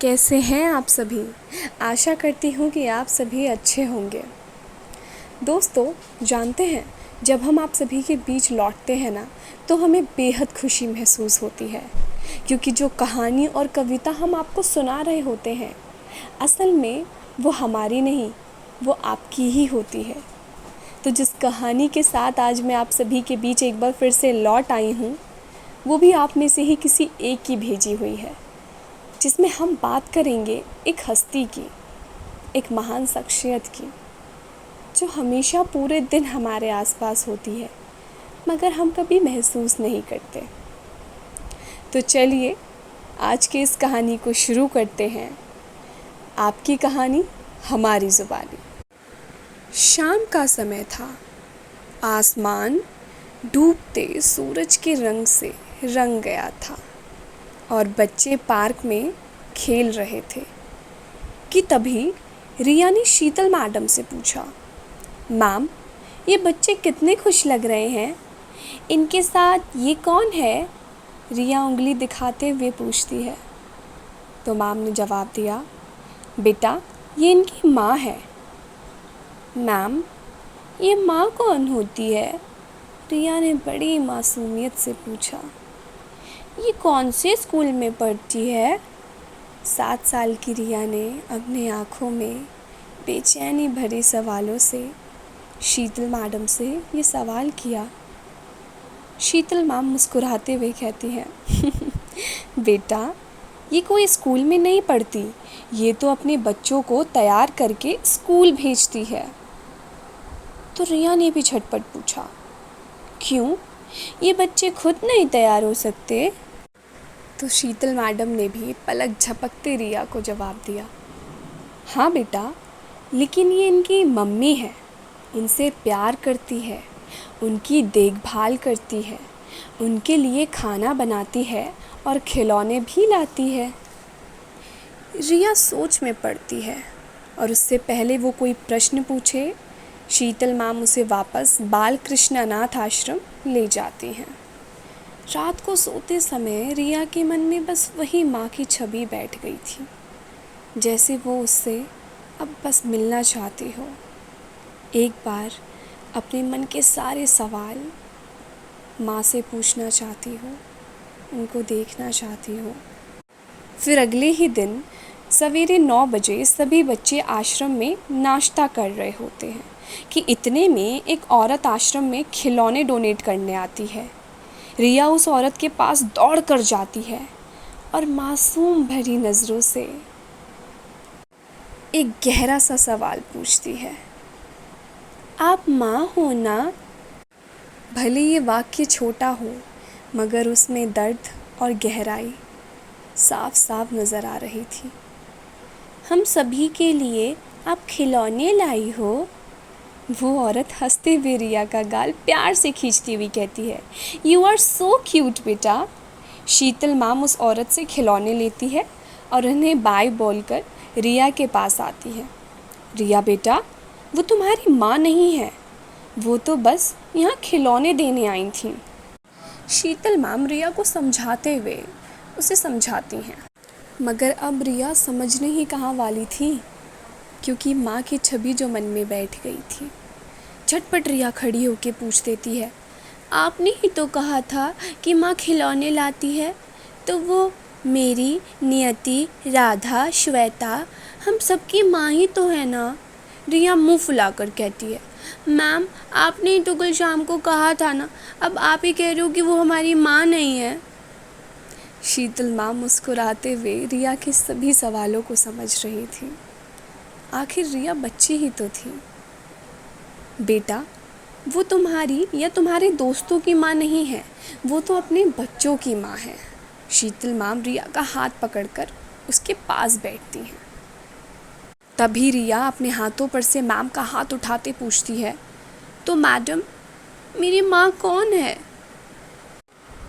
कैसे हैं आप सभी। आशा करती हूँ कि आप सभी अच्छे होंगे। दोस्तों, जानते हैं, जब हम आप सभी के बीच लौटते हैं ना, तो हमें बेहद खुशी महसूस होती है, क्योंकि जो कहानी और कविता हम आपको सुना रहे होते हैं, असल में वो हमारी नहीं, वो आपकी ही होती है। तो जिस कहानी के साथ आज मैं आप सभी के बीच एक बार फिर से लौट आई हूँ, वो भी आप में से ही किसी एक की भेजी हुई है, जिसमें हम बात करेंगे एक हस्ती की, एक महान शख्सियत की, जो हमेशा पूरे दिन हमारे आसपास होती है, मगर हम कभी महसूस नहीं करते। तो चलिए आज की इस कहानी को शुरू करते हैं। आपकी कहानी हमारी ज़ुबानी। शाम का समय था। आसमान डूबते सूरज के रंग से रंग गया था और बच्चे पार्क में खेल रहे थे कि तभी रिया ने शीतल मैडम से पूछा, मैम, ये बच्चे कितने खुश लग रहे हैं, इनके साथ ये कौन है? रिया उंगली दिखाते हुए पूछती है। तो मैम ने जवाब दिया, बेटा, ये इनकी माँ है। मैम, ये माँ कौन होती है? रिया ने बड़ी मासूमियत से पूछा। ये कौन से स्कूल में पढ़ती है? 7 साल की रिया ने अपनी आँखों में बेचैनी भरे सवालों से शीतल मैडम से ये सवाल किया। शीतल मैम मुस्कुराते हुए कहती हैं, बेटा, ये कोई स्कूल में नहीं पढ़ती, ये तो अपने बच्चों को तैयार करके स्कूल भेजती है। तो रिया ने भी झटपट पूछा, क्यों, ये बच्चे खुद नहीं तैयार हो सकते? तो शीतल मैडम ने भी पलक झपकते रिया को जवाब दिया, हाँ बेटा, लेकिन ये इनकी मम्मी है, इनसे प्यार करती है, उनकी देखभाल करती है, उनके लिए खाना बनाती है और खिलौने भी लाती है। रिया सोच में पड़ती है और उससे पहले वो कोई प्रश्न पूछे, शीतल मैम उसे वापस बाल कृष्ण अनाथ आश्रम ले जाती हैं। रात को सोते समय रिया के मन में बस वही माँ की छवि बैठ गई थी, जैसे वो उससे अब बस मिलना चाहती हो। एक बार अपने मन के सारे सवाल माँ से पूछना चाहती हो, उनको देखना चाहती हो। फिर अगले ही दिन सवेरे 9 बजे सभी बच्चे आश्रम में नाश्ता कर रहे होते हैं कि इतने में एक औरत आश्रम में खिलौने डोनेट करने आती है। रिया उस औरत के पास दौड़ कर जाती है और मासूम भरी नज़रों से एक गहरा सा सवाल पूछती है, आप माँ हो ना? भले ये वाक्य छोटा हो, मगर उसमें दर्द और गहराई साफ साफ नज़र आ रही थी। हम सभी के लिए आप खिलौने लाई हो? वो औरत हंसते हुए रिया का गाल प्यार से खींचती हुई कहती है, यू आर सो क्यूट बेटा। शीतल मैम उस औरत से खिलौने लेती है और उन्हें बाय बोलकर रिया के पास आती है। रिया बेटा, वो तुम्हारी माँ नहीं है, वो तो बस यहाँ खिलौने देने आई थी। शीतल मैम रिया को समझाते हुए उसे समझाती हैं, मगर अब रिया समझने ही कहाँ वाली थी, क्योंकि माँ की छवि जो मन में बैठ गई थी। झटपट रिया खड़ी होकर पूछ देती है, आपने ही तो कहा था कि माँ खिलौने लाती है, तो वो मेरी, नियति, राधा, श्वेता, हम सबकी माँ ही तो है ना? रिया मुँह फुलाकर कहती है, मैम, आपने ही तो कल शाम को कहा था ना, अब आप ही कह रहे हो कि वो हमारी माँ नहीं है। शीतल माँ मुस्कुराते हुए रिया के सभी सवालों को समझ रही थी। आखिर रिया बच्ची ही तो थी। बेटा, वो तुम्हारी या तुम्हारे दोस्तों की माँ नहीं है, वो तो अपने बच्चों की माँ है। शीतल मैम रिया का हाथ पकड़कर उसके पास बैठती हैं। तभी रिया अपने हाथों पर से मैम का हाथ उठाते पूछती है, तो मैडम, मेरी माँ कौन है?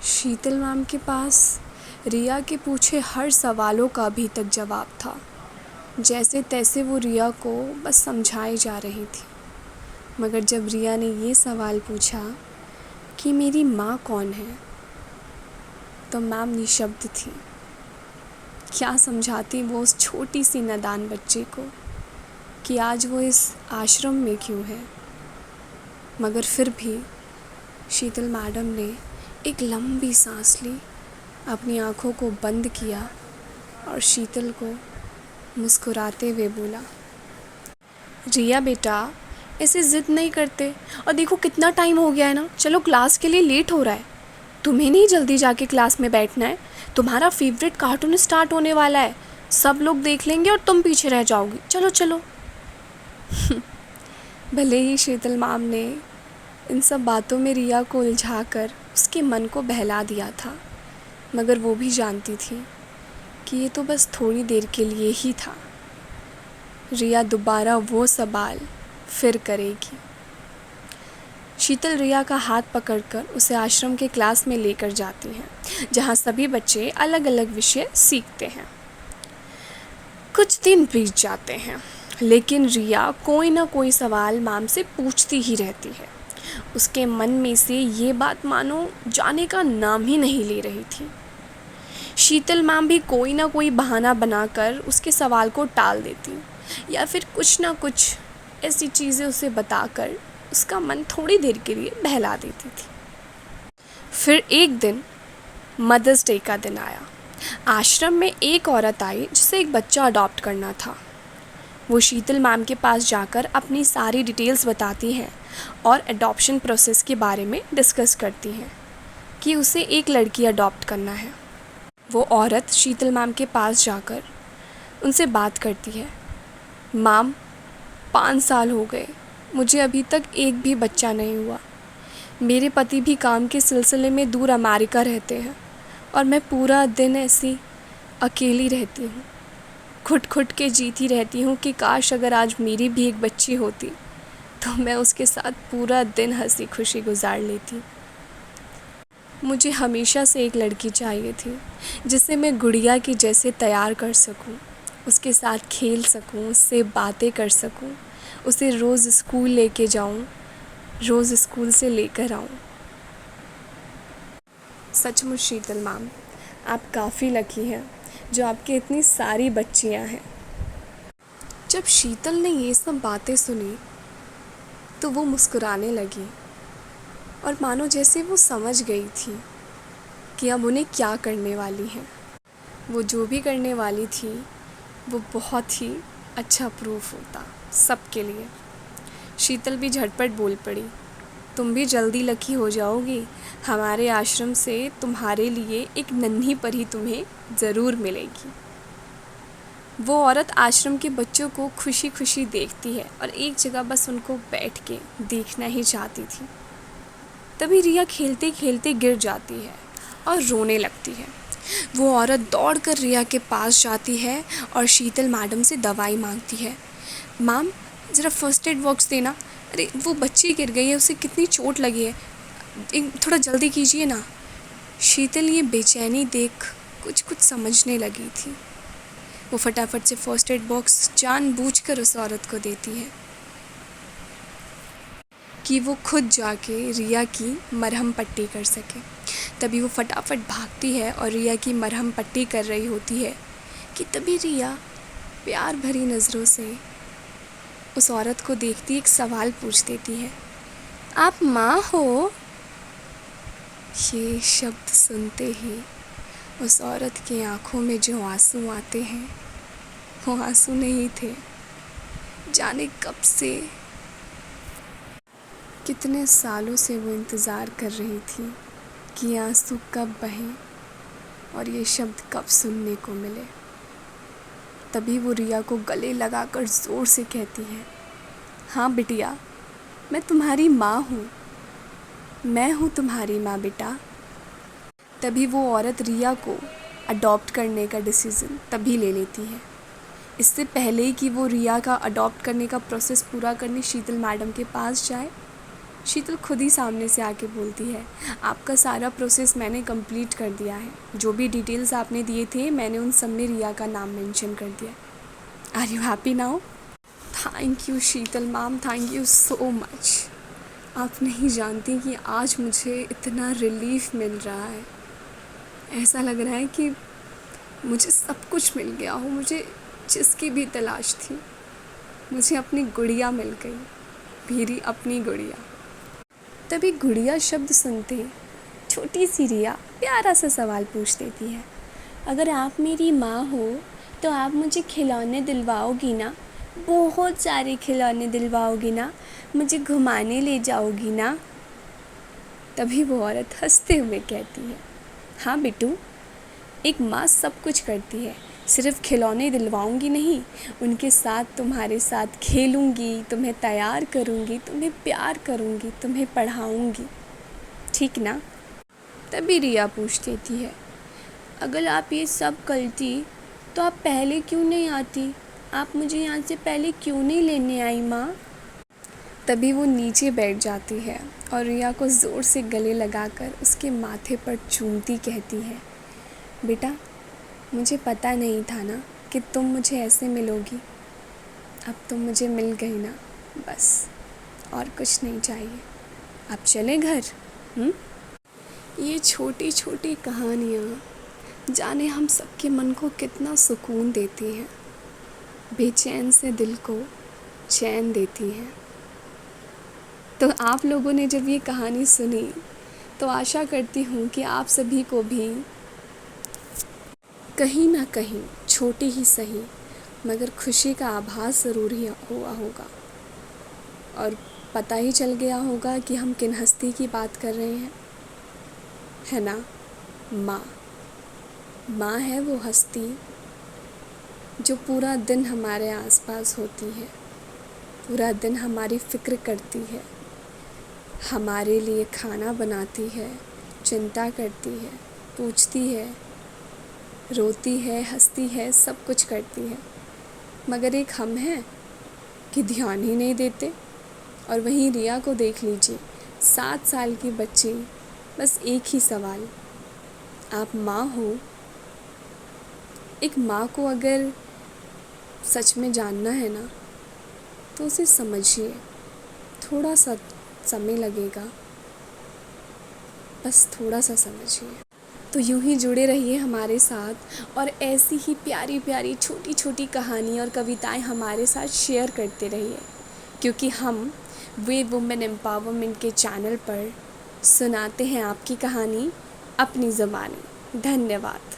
शीतल मैम के पास रिया के पूछे हर सवालों का अभी तक जवाब था। जैसे तैसे वो रिया को बस समझाई जा रही थी, मगर जब रिया ने ये सवाल पूछा कि मेरी माँ कौन है, तो मैम निशब्द थी। क्या समझाती वो उस छोटी सी नादान बच्ची को कि आज वो इस आश्रम में क्यों है। मगर फिर भी शीतल मैडम ने एक लंबी सांस ली, अपनी आँखों को बंद किया और शीतल को मुस्कुराते हुए बोला, रिया बेटा ऐसे ज़िद नहीं करते, और देखो कितना टाइम हो गया है ना, चलो क्लास के लिए लेट हो रहा है। तुम्हें नहीं जल्दी जाके क्लास में बैठना है, तुम्हारा फेवरेट कार्टून स्टार्ट होने वाला है, सब लोग देख लेंगे और तुम पीछे रह जाओगी, चलो चलो। भले ही शीतल मैम ने इन सब बातों में रिया को उलझा कर उसके मन को बहला दिया था, मगर वो भी जानती थी कि ये तो बस थोड़ी देर के लिए ही था। रिया दोबारा वो सवाल फिर करेगी। शीतल रिया का हाथ पकड़कर उसे आश्रम के क्लास में लेकर जाती हैं, जहाँ सभी बच्चे अलग अलग विषय सीखते हैं। कुछ दिन बीत जाते हैं, लेकिन रिया कोई ना कोई सवाल मैम से पूछती ही रहती है। उसके मन में से ये बात मानो जाने का नाम ही नहीं ले रही थी। शीतल मैम भी कोई ना कोई बहाना बनाकर उसके सवाल को टाल देती, या फिर कुछ ना कुछ ऐसी चीज़ें उसे बताकर उसका मन थोड़ी देर के लिए बहला देती थी। फिर एक दिन मदर्स डे का दिन आया। आश्रम में एक औरत आई जिसे एक बच्चा अडॉप्ट करना था। वो शीतल मैम के पास जाकर अपनी सारी डिटेल्स बताती हैं और अडॉप्शन प्रोसेस के बारे में डिस्कस करती हैं कि उसे एक लड़की अडॉप्ट करना है। वो औरत शीतल मैम के पास जाकर उनसे बात करती है, मैम 5 साल हो गए, मुझे अभी तक एक भी बच्चा नहीं हुआ। मेरे पति भी काम के सिलसिले में दूर अमेरिका रहते हैं और मैं पूरा दिन ऐसी अकेली रहती हूँ। घुट के जीती रहती हूँ कि काश अगर आज मेरी भी एक बच्ची होती तो मैं उसके साथ पूरा दिन हंसी खुशी गुजार लेती। मुझे हमेशा से एक लड़की चाहिए थी जिसे मैं गुड़िया की जैसे तैयार कर सकूँ, उसके साथ खेल सकूँ, उससे बातें कर सकूँ, उसे रोज़ स्कूल लेके जाऊँ, रोज़ स्कूल से लेकर आऊँ। सचमुच शीतल मैम, आप काफ़ी लकी हैं जो आपकी इतनी सारी बच्चियाँ हैं। जब शीतल ने ये सब बातें सुनी तो वो मुस्कुराने लगी और मानो जैसे वो समझ गई थी कि अब उन्हें क्या करने वाली हैं। वो जो भी करने वाली थी वो बहुत ही अच्छा प्रूफ होता सबके लिए। शीतल भी झटपट बोल पड़ी, तुम भी जल्दी लकी हो जाओगी, हमारे आश्रम से तुम्हारे लिए एक नन्ही परी तुम्हें ज़रूर मिलेगी। वो औरत आश्रम के बच्चों को खुशी खुशी देखती है और एक जगह बस उनको बैठ के देखना ही चाहती थी। तभी रिया खेलते खेलते गिर जाती है और रोने लगती है। वो औरत दौड़कर रिया के पास जाती है और शीतल मैडम से दवाई मांगती है, मैम ज़रा फर्स्ट एड बॉक्स देना, अरे वो बच्ची गिर गई है, उसे कितनी चोट लगी है, थोड़ा जल्दी कीजिए ना। शीतल ये बेचैनी देख कुछ समझने लगी थी। वो फटाफट से फर्स्ट एड बॉक्स जानबूझकर उस औरत को देती है कि वो खुद जाके रिया की मरहम पट्टी कर सके। तभी वो फटाफट भागती है और रिया की मरहम पट्टी कर रही होती है कि तभी रिया प्यार भरी नज़रों से उस औरत को देखती एक सवाल पूछ देती है, आप माँ हो? ये शब्द सुनते ही उस औरत की आंखों में जो आंसू आते हैं वो आंसू नहीं थे, जाने कब से कितने सालों से वो इंतज़ार कर रही थी कि आंसू कब बहें और ये शब्द कब सुनने को मिले। तभी वो रिया को गले लगाकर ज़ोर से कहती है, हाँ बिटिया, मैं तुम्हारी माँ हूँ, मैं हूँ तुम्हारी माँ बेटा। तभी वो औरत रिया को अडॉप्ट करने का डिसीज़न तभी ले लेती है। इससे पहले कि वो रिया का अडॉप्ट करने का प्रोसेस पूरा करने शीतल मैडम के पास जाए, शीतल खुद ही सामने से आके बोलती है, आपका सारा प्रोसेस मैंने कंप्लीट कर दिया है, जो भी डिटेल्स आपने दिए थे मैंने उन सब में रिया का नाम मेंशन कर दिया। Are you happy now? Thank you Sheetal ma'am, thank you so much. आप नहीं जानती कि आज मुझे इतना रिलीफ मिल रहा है। ऐसा लग रहा है कि मुझे सब कुछ मिल गया हो, मुझे जिसकी भी तलाश थी, मुझे अपनी गुड़िया मिल गई, मेरी अपनी गुड़िया। तभी गुड़िया शब्द सुनते छोटी सी रिया प्यारा सा सवाल पूछ देती है, अगर आप मेरी माँ हो तो आप मुझे खिलौने दिलवाओगी ना? बहुत सारे खिलौने दिलवाओगी ना? मुझे घुमाने ले जाओगी ना? तभी वो औरत हंसते हुए कहती है, हाँ बिट्टू, एक माँ सब कुछ करती है, सिर्फ खिलौने दिलवाऊंगी नहीं, उनके साथ तुम्हारे साथ खेलूंगी, तुम्हें तैयार करूंगी, तुम्हें प्यार करूंगी, तुम्हें पढ़ाऊंगी, ठीक ना? तभी रिया पूछ देती है, अगर आप ये सब करती तो आप पहले क्यों नहीं आती? आप मुझे यहाँ से पहले क्यों नहीं लेने आई माँ? तभी वो नीचे बैठ जाती है और रिया को ज़ोर से गले लगाकर उसके माथे पर चूमती कहती है, बेटा, मुझे पता नहीं था ना कि तुम मुझे ऐसे मिलोगी। अब तुम मुझे मिल गई ना, बस और कुछ नहीं चाहिए। अब चले घर। ये छोटी छोटी कहानियाँ जाने हम सबके मन को कितना सुकून देती हैं, बेचैन से दिल को चैन देती हैं। तो आप लोगों ने जब ये कहानी सुनी तो आशा करती हूँ कि आप सभी को भी कहीं ना कहीं छोटी ही सही मगर खुशी का आभास ज़रूर ही हुआ होगा और पता ही चल गया होगा कि हम किन हस्ती की बात कर रहे हैं, है ना? माँ। माँ है वो हस्ती जो पूरा दिन हमारे आसपास होती है, पूरा दिन हमारी फ़िक्र करती है, हमारे लिए खाना बनाती है, चिंता करती है, पूछती है, रोती है, हंसती है, सब कुछ करती है। मगर एक हम हैं कि ध्यान ही नहीं देते। और वहीं रिया को देख लीजिए, 7 साल की बच्ची, बस एक ही सवाल, आप माँ हो। एक माँ को अगर सच में जानना है ना तो उसे समझिए, थोड़ा सा समय लगेगा, बस थोड़ा सा समझिए। तो यूं ही जुड़े रहिए हमारे साथ और ऐसी ही प्यारी प्यारी छोटी छोटी कहानी और कविताएं हमारे साथ शेयर करते रहिए, क्योंकि हम वे वुमेन एम्पावरमेंट के चैनल पर सुनाते हैं आपकी कहानी अपनी ज़बानी। धन्यवाद।